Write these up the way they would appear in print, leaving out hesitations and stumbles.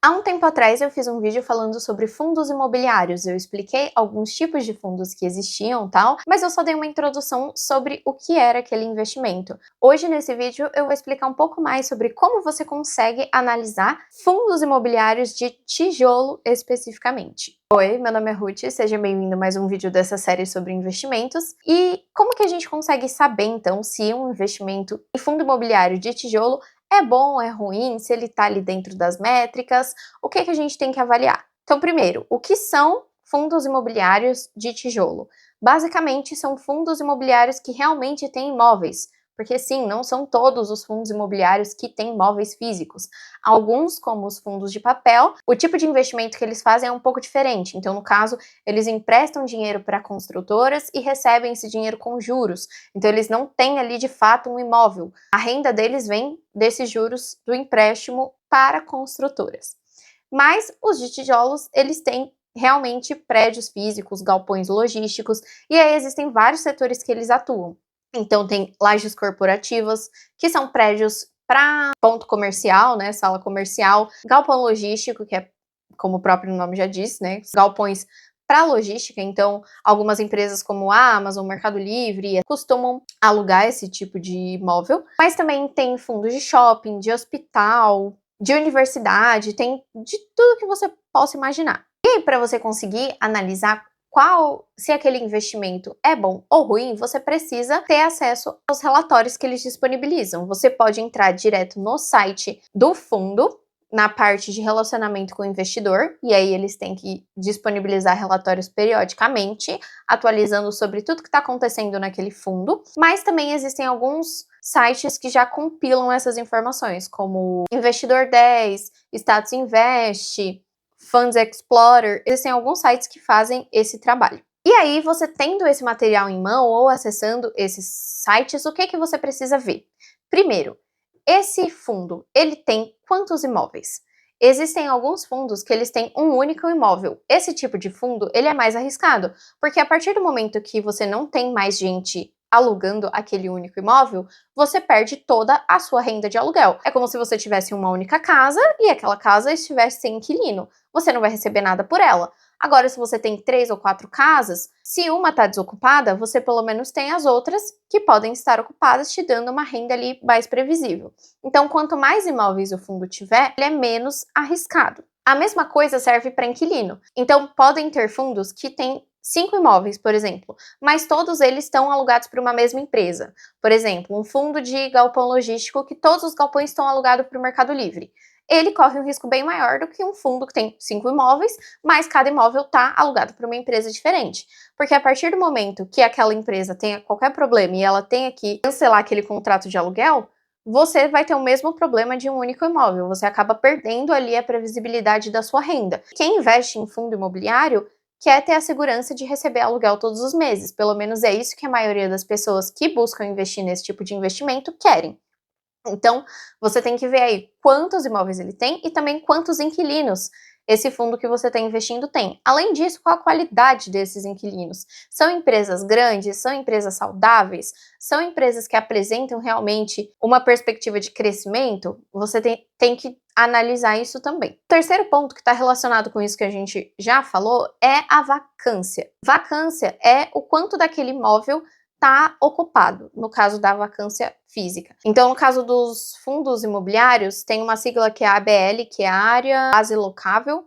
Há um tempo atrás eu fiz um vídeo falando sobre fundos imobiliários, eu expliquei alguns tipos de fundos que existiam, tal, mas eu só dei uma introdução sobre o que era aquele investimento. Hoje nesse vídeo eu vou explicar um pouco mais sobre como você consegue analisar fundos imobiliários de tijolo especificamente. Oi, meu nome é Ruth, seja bem-vindo a mais um vídeo dessa série sobre investimentos. E como que a gente consegue saber então se um investimento em fundo imobiliário de tijolo é bom, é ruim, se ele está ali dentro das métricas, o que a gente tem que avaliar? Então, primeiro, o que são fundos imobiliários de tijolo? Basicamente, são fundos imobiliários que realmente têm imóveis, porque sim, não são todos os fundos imobiliários que têm imóveis físicos. Alguns, como os fundos de papel, o tipo de investimento que eles fazem é um pouco diferente. Então, no caso, eles emprestam dinheiro para construtoras e recebem esse dinheiro com juros. Então, eles não têm ali de fato um imóvel. A renda deles vem desses juros do empréstimo para construtoras. Mas os de tijolos, eles têm realmente prédios físicos, galpões logísticos, e aí existem vários setores que eles atuam. Então tem lajes corporativas, que são prédios para ponto comercial, né, sala comercial, galpão logístico, que é como o próprio nome já diz, né, galpões para logística. Então algumas empresas como a Amazon, Mercado Livre costumam alugar esse tipo de imóvel, mas também tem fundos de shopping, de hospital, de universidade, tem de tudo que você possa imaginar. E aí, para você conseguir analisar se aquele investimento é bom ou ruim, você precisa ter acesso aos relatórios que eles disponibilizam. Você pode entrar direto no site do fundo, na parte de relacionamento com o investidor, e aí eles têm que disponibilizar relatórios periodicamente, atualizando sobre tudo que está acontecendo naquele fundo. Mas também existem alguns sites que já compilam essas informações, como Investidor 10, Status Invest, Funds Explorer. Existem alguns sites que fazem esse trabalho. E aí, você tendo esse material em mão ou acessando esses sites, o que você precisa ver? Primeiro, esse fundo, ele tem quantos imóveis? Existem alguns fundos que eles têm um único imóvel. Esse tipo de fundo, ele é mais arriscado, porque a partir do momento que você não tem mais gente alugando aquele único imóvel, você perde toda a sua renda de aluguel. É como se você tivesse uma única casa e aquela casa estivesse sem inquilino. Você não vai receber nada por ela. Agora, se você tem 3 ou 4 casas, se uma está desocupada, você pelo menos tem as outras que podem estar ocupadas, te dando uma renda ali mais previsível. Então, quanto mais imóveis o fundo tiver, ele é menos arriscado. A mesma coisa serve para inquilino. Então, podem ter fundos que têm 5 imóveis, por exemplo, mas todos eles estão alugados para uma mesma empresa. Por exemplo, um fundo de galpão logístico que todos os galpões estão alugados para o Mercado Livre. Ele corre um risco bem maior do que um fundo que tem 5 imóveis, mas cada imóvel está alugado para uma empresa diferente. Porque a partir do momento que aquela empresa tenha qualquer problema e ela tenha que cancelar aquele contrato de aluguel, você vai ter o mesmo problema de um único imóvel. Você acaba perdendo ali a previsibilidade da sua renda. Quem investe em fundo imobiliário quer ter a segurança de receber aluguel todos os meses. Pelo menos é isso que a maioria das pessoas que buscam investir nesse tipo de investimento querem. Então, você tem que ver aí quantos imóveis ele tem e também quantos inquilinos esse fundo que você está investindo tem. Além disso, qual a qualidade desses inquilinos? São empresas grandes? São empresas saudáveis? São empresas que apresentam realmente uma perspectiva de crescimento? Você tem que analisar isso também. O terceiro ponto que está relacionado com isso que a gente já falou é a vacância. Vacância é o quanto daquele imóvel está ocupado, no caso da vacância física. Então, no caso dos fundos imobiliários, tem uma sigla que é a ABL, que é a área base locável,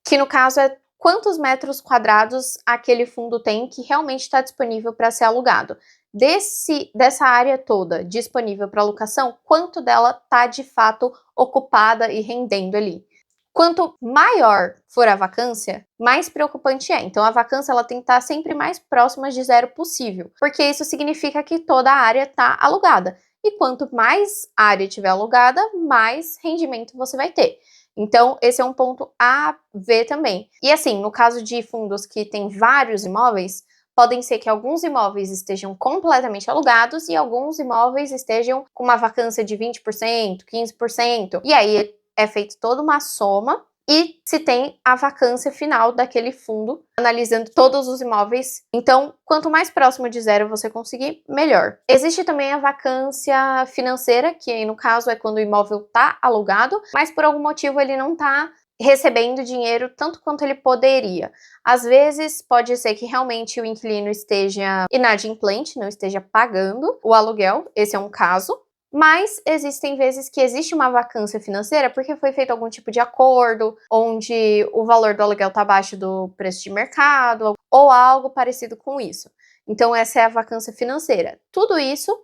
que no caso é quantos metros quadrados aquele fundo tem que realmente está disponível para ser alugado. Dessa área toda disponível para alocação, quanto dela está de fato ocupada e rendendo ali. Quanto maior for a vacância, mais preocupante é. Então, a vacância ela tem que estar sempre mais próxima de zero possível, porque isso significa que toda a área está alugada. E quanto mais área tiver alugada, mais rendimento você vai ter. Então, esse é um ponto a ver também. E assim, no caso de fundos que têm vários imóveis, podem ser que alguns imóveis estejam completamente alugados e alguns imóveis estejam com uma vacância de 20%, 15%. E aí é feita toda uma soma e se tem a vacância final daquele fundo, analisando todos os imóveis. Então, quanto mais próximo de zero você conseguir, melhor. Existe também a vacância financeira, que aí no caso é quando o imóvel está alugado, mas por algum motivo ele não está recebendo dinheiro tanto quanto ele poderia. Às vezes, pode ser que realmente o inquilino esteja inadimplente, não esteja pagando o aluguel, esse é um caso. Mas existem vezes que existe uma vacância financeira porque foi feito algum tipo de acordo, onde o valor do aluguel está abaixo do preço de mercado, ou algo parecido com isso. Então, essa é a vacância financeira. Tudo isso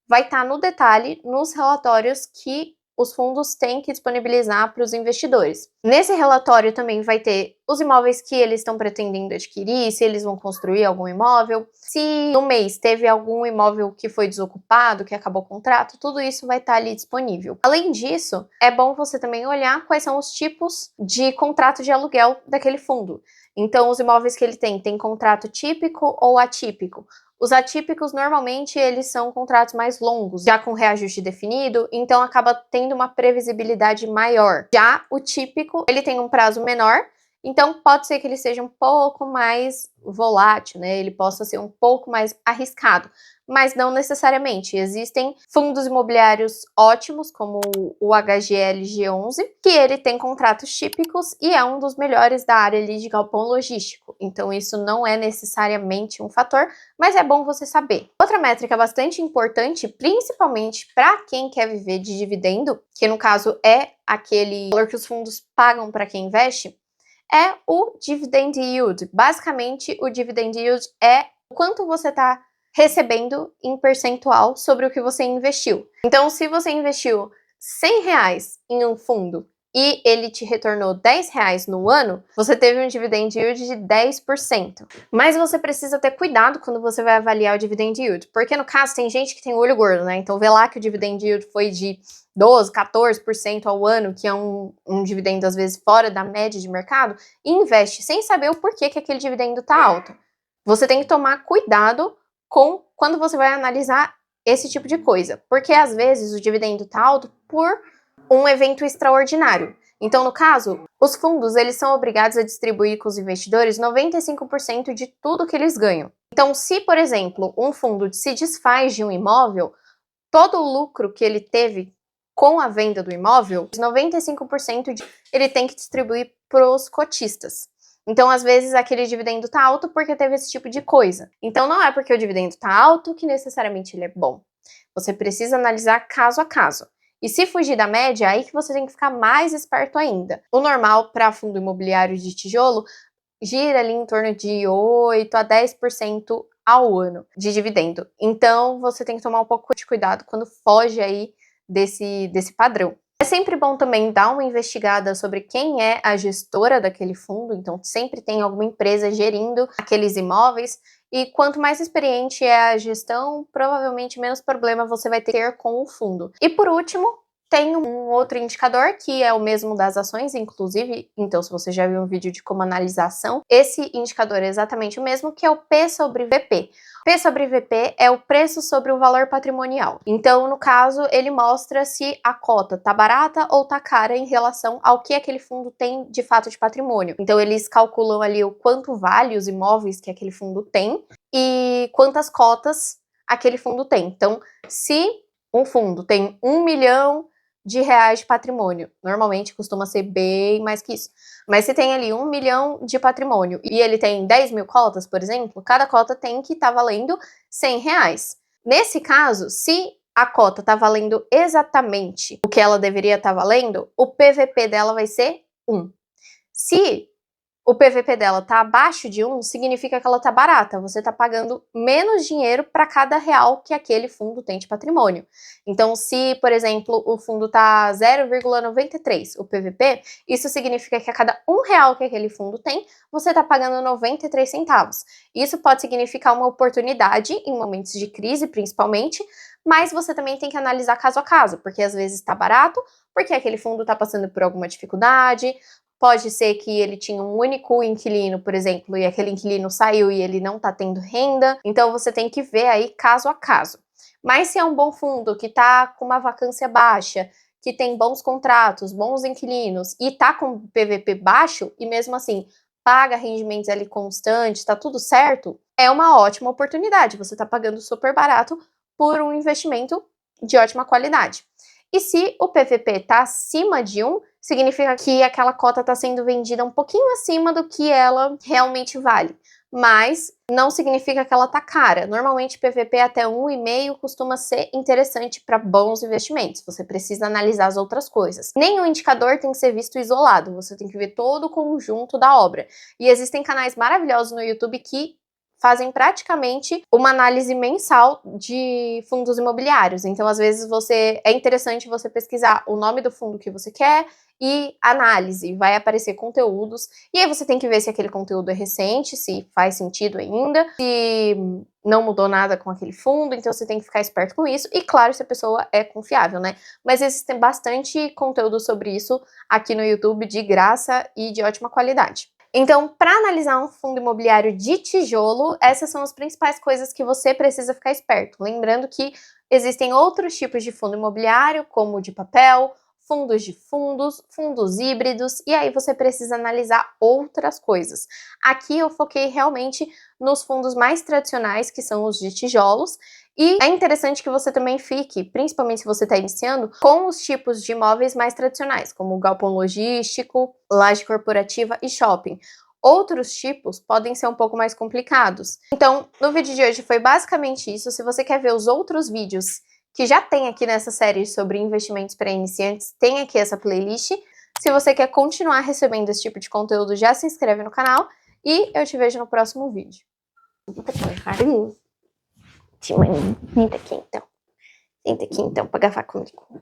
vai estar no detalhe nos relatórios que os fundos têm que disponibilizar para os investidores. Nesse relatório também vai ter os imóveis que eles estão pretendendo adquirir, se eles vão construir algum imóvel, se no mês teve algum imóvel que foi desocupado, que acabou o contrato, tudo isso vai estar ali disponível. Além disso, é bom você também olhar quais são os tipos de contrato de aluguel daquele fundo. Então, os imóveis que ele tem contrato típico ou atípico. Os atípicos, normalmente, eles são contratos mais longos, já com reajuste definido, então acaba tendo uma previsibilidade maior. Já o típico, ele tem um prazo menor, então pode ser que ele seja um pouco mais volátil, né? Ele possa ser um pouco mais arriscado, mas não necessariamente. Existem fundos imobiliários ótimos, como o HGLG11, que ele tem contratos típicos e é um dos melhores da área ali de galpão logístico. Então isso não é necessariamente um fator, mas é bom você saber. Outra métrica bastante importante, principalmente para quem quer viver de dividendo, que no caso é aquele valor que os fundos pagam para quem investe, é o dividend yield. Basicamente, o dividend yield é o quanto você está recebendo em percentual sobre o que você investiu. Então, se você investiu R$100 em um fundo e ele te retornou R$10 no ano, você teve um dividend yield de 10%. Mas você precisa ter cuidado quando você vai avaliar o dividend yield, porque no caso tem gente que tem olho gordo, né? Então vê lá que o dividend yield foi de 12, 14% ao ano, que é um dividendo às vezes fora da média de mercado, e investe sem saber o porquê que aquele dividendo está alto. Você tem que tomar cuidado com quando você vai analisar esse tipo de coisa, porque às vezes o dividendo está alto por um evento extraordinário. Então, no caso, os fundos eles são obrigados a distribuir com os investidores 95% de tudo que eles ganham. Então, se, por exemplo, um fundo se desfaz de um imóvel, todo o lucro que ele teve com a venda do imóvel, 95% ele tem que distribuir para os cotistas. Então, às vezes, aquele dividendo tá alto porque teve esse tipo de coisa. Então, não é porque o dividendo tá alto que necessariamente ele é bom. Você precisa analisar caso a caso. E se fugir da média, aí que você tem que ficar mais esperto ainda. O normal para fundo imobiliário de tijolo gira ali em torno de 8 a 10% ao ano de dividendo. Então, você tem que tomar um pouco de cuidado quando foge aí desse padrão. É sempre bom também dar uma investigada sobre quem é a gestora daquele fundo, então sempre tem alguma empresa gerindo aqueles imóveis, e quanto mais experiente é a gestão, provavelmente menos problema você vai ter com o fundo. E por último, tem um outro indicador, que é o mesmo das ações, inclusive, então se você já viu um vídeo de como analisar ação, esse indicador é exatamente o mesmo, que é o P sobre VP. P sobre VP é o preço sobre o valor patrimonial. Então, no caso, ele mostra se a cota tá barata ou tá cara em relação ao que aquele fundo tem de fato de patrimônio. Então, eles calculam ali o quanto vale os imóveis que aquele fundo tem e quantas cotas aquele fundo tem. Então, se um fundo tem R$1 milhão de patrimônio, normalmente costuma ser bem mais que isso. Mas se tem ali 1 milhão de patrimônio e ele tem 10 mil cotas, por exemplo, cada cota tem que estar valendo R$100. Nesse caso, se a cota está valendo exatamente o que ela deveria estar valendo, o PVP dela vai ser 1. Se o PVP dela tá abaixo de 1, significa que ela tá barata. Você tá pagando menos dinheiro para cada real que aquele fundo tem de patrimônio. Então, se, por exemplo, o fundo tá 0,93 o PVP, isso significa que a cada R$1 que aquele fundo tem, você tá pagando 93 centavos. Isso pode significar uma oportunidade em momentos de crise, principalmente, mas você também tem que analisar caso a caso, porque às vezes tá barato, porque aquele fundo tá passando por alguma dificuldade. Pode ser que ele tinha um único inquilino, por exemplo, e aquele inquilino saiu e ele não tá tendo renda. Então, você tem que ver aí caso a caso. Mas se é um bom fundo que tá com uma vacância baixa, que tem bons contratos, bons inquilinos e tá com PVP baixo e mesmo assim paga rendimentos ali constantes, tá tudo certo, é uma ótima oportunidade. Você tá pagando super barato por um investimento de ótima qualidade. E se o PVP está acima de 1, significa que aquela cota está sendo vendida um pouquinho acima do que ela realmente vale. Mas não significa que ela tá cara. Normalmente PVP até 1,5 costuma ser interessante para bons investimentos. Você precisa analisar as outras coisas. Nenhum indicador tem que ser visto isolado. Você tem que ver todo o conjunto da obra. E existem canais maravilhosos no YouTube que fazem praticamente uma análise mensal de fundos imobiliários. Então, às vezes, é interessante você pesquisar o nome do fundo que você quer e análise, vai aparecer conteúdos, e aí você tem que ver se aquele conteúdo é recente, se faz sentido ainda, se não mudou nada com aquele fundo, então você tem que ficar esperto com isso, e claro, se a pessoa é confiável, né? Mas existe bastante conteúdo sobre isso aqui no YouTube, de graça e de ótima qualidade. Então, para analisar um fundo imobiliário de tijolo, essas são as principais coisas que você precisa ficar esperto. Lembrando que existem outros tipos de fundo imobiliário, como o de papel, fundos de fundos, fundos híbridos, e aí você precisa analisar outras coisas. Aqui eu foquei realmente nos fundos mais tradicionais, que são os de tijolos, e é interessante que você também fique, principalmente se você está iniciando, com os tipos de imóveis mais tradicionais, como galpão logístico, laje corporativa e shopping. Outros tipos podem ser um pouco mais complicados. Então, no vídeo de hoje foi basicamente isso. Se você quer ver os outros vídeos que já tem aqui nessa série sobre investimentos para iniciantes, tem aqui essa playlist. Se você quer continuar recebendo esse tipo de conteúdo, já se inscreve no canal e eu te vejo no próximo vídeo. Senta aqui então. Senta aqui então para gravar comigo.